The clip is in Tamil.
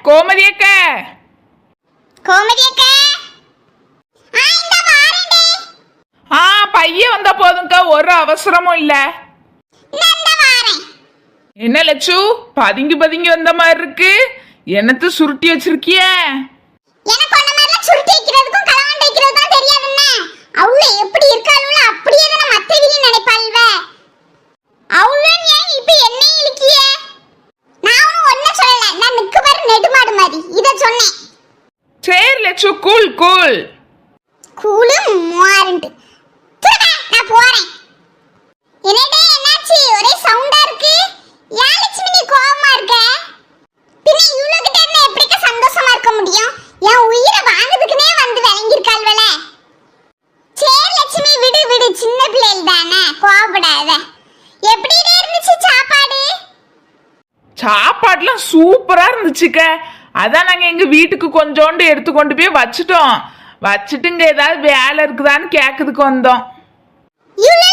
கோமதி அக்கா. கோமதி அக்கா. இந்த வாரேன்டி. பையன் வந்தா போதும்க்கா, ஒரு அவசரமும் இல்ல. இந்த வாரேன். என்ன லட்சு பதுங்கி பதுங்கி வந்த மாதிரி இருக்கு? என்னத்து சுருட்டி வச்சிருக்கிய? எனக்கு ஒண்ணு மாதிரிலாம் சுருட்டி வைக்கிறதுக்கும் கலவாண்ட வைக்கிறதுக்கும் தெரியாதுன்னு. அவள எப்படி இருக்காளுல அப்படியே தான் மத்த வீணி நினைப்பாள்வ. அவள ஏன் இப்ப என்ன இழுக்கிய? நான் ஒண்ணு சொல்லல. நான் நிக்கு பாரு நெடுமாடு மாதிரி. இத சொன்னேன். சரி லட்சு, கூல் கூல். கூலு மாறண்டு. நான் போறேன். என்னடே என்னாச்சு? ஒரே சவுண்டா இருக்கு. ஏன் லட்சுமி நீ கோவமா இருக்க? பின்ன இவ்வளவு கிட்ட இருந்தா எப்படிக்க சந்தோஷமா இருக்க முடியும்? என் உயிரை வாங்குறதுக்குனே வந்து விளங்கிருக்காள்வல. சரி லட்சுமி, விடு விடு, சின்ன பிள்ளைகள் தானே, கோவப்படாத. எப்படி இருந்துச்சு சாப்பாடு? சாப்பாடுலாம் சூப்பரா இருந்துச்சுக்க. அதான் நாங்க எங்க வீட்டுக்கு கொஞ்சோண்டு எடுத்து கொண்டு போய் வச்சுட்டோம். வச்சுட்டுங்க ஏதாவது வேலை இருக்குதான்னு கேட்கறதுக்கு வந்தோம். இவ்வளவு